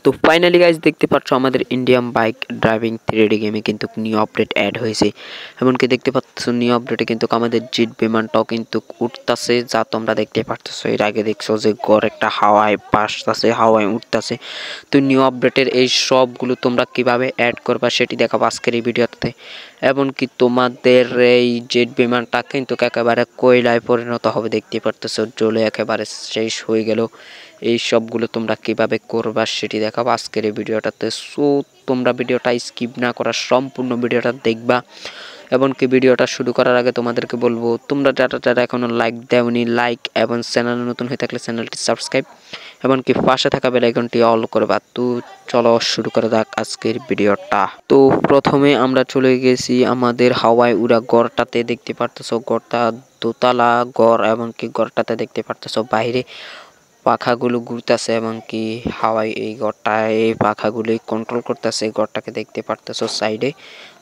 তো finally guys দেখতে পাচ্ছ আমাদের ইন্ডিয়ান বাইক ড্রাইভিং 3D গেমে কিন্তু নিউ আপডেট অ্যাড হয়েছে। এমনকি দেখতে পাচ্ছ নিউ আপডেটে কিন্তু আমাদের জেট বিমানটাও কিন্তু উঠতেছে, যা তোমরা দেখতে পাচ্ছ। এর আগে দেখছো যে গড় একটা হাওয়ায় ভাসতেছে, হাওয়ায় উঠতেছে। তো নিউ আপডেটের এই সবগুলো তোমরা কিভাবে অ্যাড করবা সেটি দেখাবো আজকের এই ভিডিওতে। এমনকি তোমাদের এই জেট বিমানটা কিন্তু একেবারে কয়লায় পরিণত হবে, দেখতে পারতেছো জ্বলে একেবারে শেষ হয়ে গেল। এই সবগুলো তোমরা কিভাবে করবা সেটি দেখাবো আজকের এই ভিডিওটাতে। সো তোমরা ভিডিওটা স্কিপ না করা সম্পূর্ণ ভিডিওটা দেখবা। এমনকি ভিডিওটা শুরু করার আগে তোমাদেরকে বলবো, তোমরা যারা এখনো লাইক দেওনি, লাইক এবং চ্যানেলে নতুন হয়ে থাকলে চ্যানেলটি সাবস্ক্রাইব, এমনকি পাশে থাকা বেল আইকনটি অল করবা। তো চলো শুরু করা যাক আজকের ভিডিওটা। তো প্রথমে আমরা চলে গেছি আমাদের হাওয়ায় উড়া গড়টাতে। দেখতে পারতেছো গড়টা দোতলা গড়, এমনকি গড়টাতে দেখতে পারতেছো বাইরে পাখাগুলো ঘুরতেছে, এমনকি হাওয়ায় এই গড়টায় এই পাখাগুলোই কন্ট্রোল করতেছে। গড়টাকে দেখতে পারতেছো সাইডে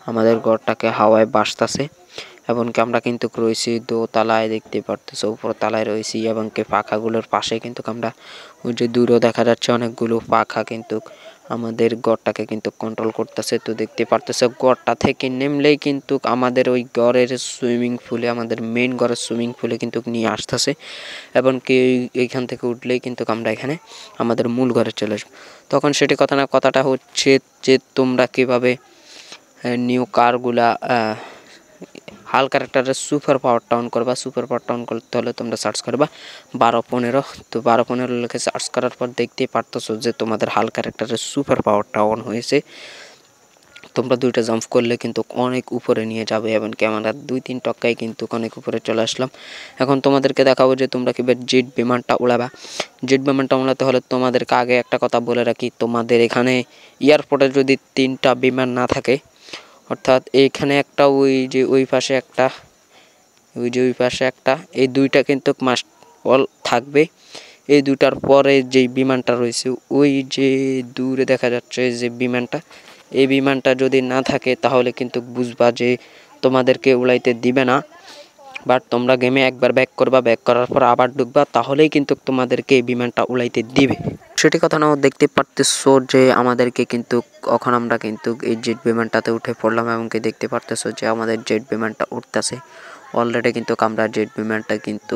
আমাদের গড়টাকে হাওয়ায় ভাসতেছে। এমনকি আমরা কিন্তু রয়েছি দোতলায়, দেখতে পারতেছো উপরতলায় রয়েছি, এমনকি পাখাগুলোর পাশে কিন্তু আমরা ওই যে দূরেও দেখা যাচ্ছে অনেকগুলো পাখা কিন্তু আমাদের গড়টাকে কিন্তু কন্ট্রোল করতেছে। তো দেখতে পারতেছো গড়টা থেকে নেমলেই কিন্তু আমাদের ওই গড়ের সুইমিং পুলে, আমাদের মেইন গড়ের সুইমিং পুলে কিন্তু নিয়ে আসতেছে। এমনকি এইখান থেকে উঠলেই কিন্তু আমরা এখানে আমাদের মূল ঘরে চলে আসবো। তখন সেটি কথা না, কথাটা হচ্ছে যে তোমরা কিভাবে নিউ কারগুলা হাল ক্যারেক্টারের সুপার পাওয়ারটা অন করবা। সুপার পাওয়ারটা অন করতে হলে তোমরা সার্চ করবা 12-15। তো 12-15 লিখে সার্চ করার পর দেখতেই পারতেছো যে তোমাদের হাল ক্যারেক্টারের সুপার পাওয়ারটা অন হয়েছে। তোমরা দুইটা জাম্প করলে কিন্তু অনেক উপরে নিয়ে যাবে। এমনকি আমরা 2-3 টক্কায় কিন্তু অনেক উপরে চলে আসলাম। এখন তোমাদেরকে দেখাবো যে তোমরা কিভাবে জেট বিমানটা উড়াবা। জেট বিমানটা উড়াতে হলে তোমাদেরকে আগে একটা কথা বলে রাখি, তোমাদের এখানে এয়ারপোর্টে যদি 3টা বিমান না থাকে, অর্থাৎ এইখানে একটা, ওই যে ওই পাশে একটা, ওই যে ওই পাশে একটা, এই দুইটা কিন্তু মাস্ট অল থাকবে। এই দুটার পরে যেই বিমানটা রয়েছে, ওই যে দূরে দেখা যাচ্ছে যে বিমানটা, এই বিমানটা যদি না থাকে তাহলে কিন্তু বুঝবা যে তোমাদেরকে উড়াইতে দিবে না। বাট তোমরা গেমে একবার ব্যাক করবা, ব্যাক করার পর আবার ঢুকবা, তাহলেই কিন্তু তোমাদেরকে এই বিমানটা উড়াইতে দিবে। সেটি কথা নাও দেখতে পারতেছো যে আমাদেরকে কিন্তু এখন আমরা কিন্তু এই জেট বিমানটাতে উঠে পড়লাম, এমনকি দেখতে পারতেছো যে আমাদের জেট বিমানটা উঠতেছে অলরেডি। কিন্তু আমরা জেট বিমানটা কিন্তু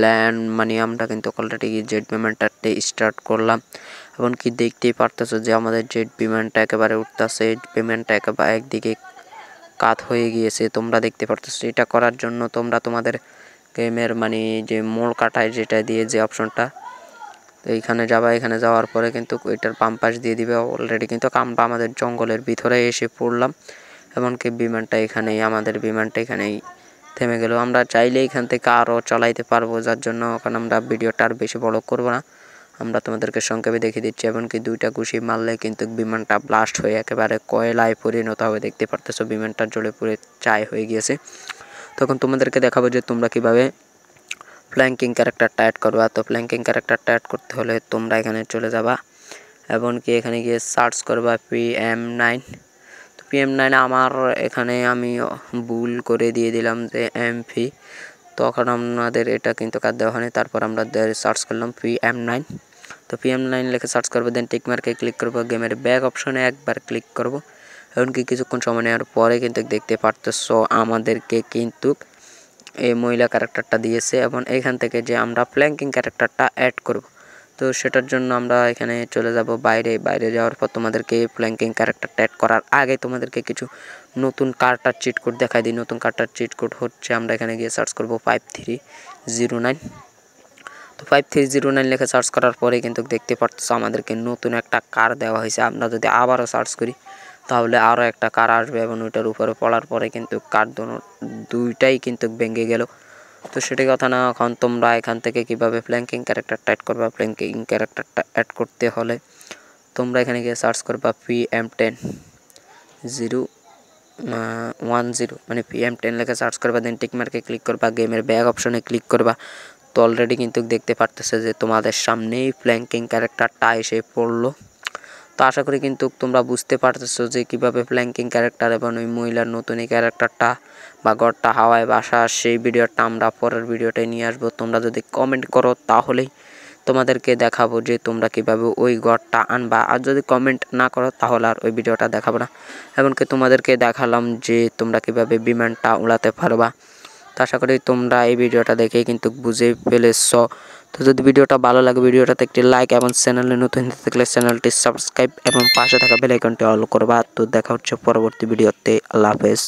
ল্যান্ড মানে আমরা কিন্তু অলরেডি জেট বিমানটাতে স্টার্ট করলাম। এমনকি দেখতেই পারতেছো যে আমাদের জেট বিমানটা একেবারে উঠতেছে। বিমানটা একেবারে একদিকে কাত হয়ে গিয়েছে, তোমরা দেখতে পারতেছো। এটা করার জন্য তোমরা তোমাদের গেমের মানে যে মোড় কাটায় যেটা দিয়ে যে অপশনটা, তো এইখানে যাবা। এখানে যাওয়ার পরে কিন্তু এটার বাম পাশ দিয়ে দিবে। অলরেডি কিন্তু আমরা আমাদের জঙ্গলের ভিতরে এসে পড়লাম। এমনকি বিমানটা এখানেই, আমাদের বিমানটা এখানেই থেমে গেল। আমরা চাইলে এখান থেকে আরও চালাইতে পারবো, যার জন্য এখন আমরা ভিডিওটা আর বেশি বড় করবো না, আমরা তোমাদেরকে সংক্ষেপে দেখিয়ে দিচ্ছি। এমনকি 2টা ঘুষি মারলে কিন্তু বিমানটা ব্লাস্ট হয়ে একেবারে কয়লায় পরিণত হবে। দেখতে পারতেছো বিমানটা জ্বলে পুড়ে ছাই হয়ে গিয়েছে। তখন তোমাদেরকে দেখাবো যে তোমরা কিভাবে ফ্ল্যাঙ্কিং ক্যারেক্টারটা অ্যাড করবা। তো ফ্ল্যাঙ্কিং ক্যারেক্টারটা অ্যাড করতে হলে তোমরা এখানে চলে যাবা, এমনকি এখানে গিয়ে সার্চ করবা PM9। তো PM9 আমার এখানে আমি ভুল করে দিয়ে দিলাম যে MP, তখন আমাদের এটা কিন্তু কাজ দেওয়া হয়নি। তারপর আমরা সার্চ করলাম PM9। তো PM9 লিখে সার্চ করবো, দেন টিক মার্কে ক্লিক করবো, গেমের ব্যাক অপশনে একবার ক্লিক করবো। এমনকি কিছুক্ষণ সময় নেওয়ার পরে কিন্তু দেখতে পারতেছো আমাদেরকে কিন্তু এই মহিলা ক্যারেক্টারটা দিয়েছে, এবং এখান থেকে যে আমরা ফ্ল্যাঙ্কিং ক্যারেক্টারটা অ্যাড করব। তো সেটার জন্য আমরা এখানে চলে যাব বাইরে যাওয়ার পর তোমাদেরকে ফ্ল্যাঙ্কিং ক্যারেক্টারটা অ্যাড করার আগে তোমাদেরকে কিছু নতুন কার্টার চিট কোড দেখাই দিই। নতুন কার্টার চিট কোড হচ্ছে, আমরা এখানে গিয়ে সার্চ করব 5309। তো 5309 লিখে সার্চ করার পরে কিন্তু দেখতে পাচ্ছ আমাদেরকে নতুন একটা কার দেওয়া হয়েছে। আমরা যদি আবারও সার্চ করি তাহলে আরও একটা কার আসবে, এবং ওইটার উপরে পড়ার পরে কিন্তু কার দুইটাই কিন্তু ভেঙে গেল। তো সেটি কথা না, এখন তোমরা এখান থেকে কিভাবে ফ্ল্যাঙ্কিং ক্যারেক্টারটা অ্যাড করবা। ফ্ল্যাঙ্কিং ক্যারেক্টারটা অ্যাড করতে হলে তোমরা এখানে গিয়ে সার্চ করবা PM10010 মানে PM10 লিখে সার্চ করবা, দেন টিক মার্কে ক্লিক করবা, গেমের ব্যাক অপশনে ক্লিক করবা। তো অলরেডি কিন্তু দেখতে পারতেছে যে তোমাদের সামনেই ফ্ল্যাঙ্কিং ক্যারেক্টারটা এসে পড়লো। তো আশা করি কিন্তু তোমরা বুঝতে পারতেছো যে কীভাবে ফ্ল্যাঙ্কিং ক্যারেক্টার এবং ওই মহিলার নতুন এই ক্যারেক্টারটা বা গড়টা হাওয়ায় বাসা, সেই ভিডিওটা আমরা পরের ভিডিওটায় নিয়ে আসবো। তোমরা যদি কমেন্ট করো তাহলেই তোমাদেরকে দেখাবো যে তোমরা কিভাবে ওই গড়টা আনবা। আর যদি কমেন্ট না করো তাহলে আর ওই ভিডিওটা দেখাবো না। এমনকি তোমাদেরকে দেখালাম যে তোমরা কিভাবে বিমানটা উড়াতে পারবা। তো আশা করি তোমরা এই ভিডিওটা দেখে কিন্তু বুঝে ফেলেছো। তো যদি ভিডিওটা ভালো লাগে ভিডিওটাতে একটি লাইক এবং চ্যানেলে নতুন হতে থাকলে চ্যানেলটি সাবস্ক্রাইব এবং পাশে থাকা বেল আইকনটি অল করবা। তো দেখা হচ্ছে পরবর্তী ভিডিওতে। আল্লাহ হাফেজ।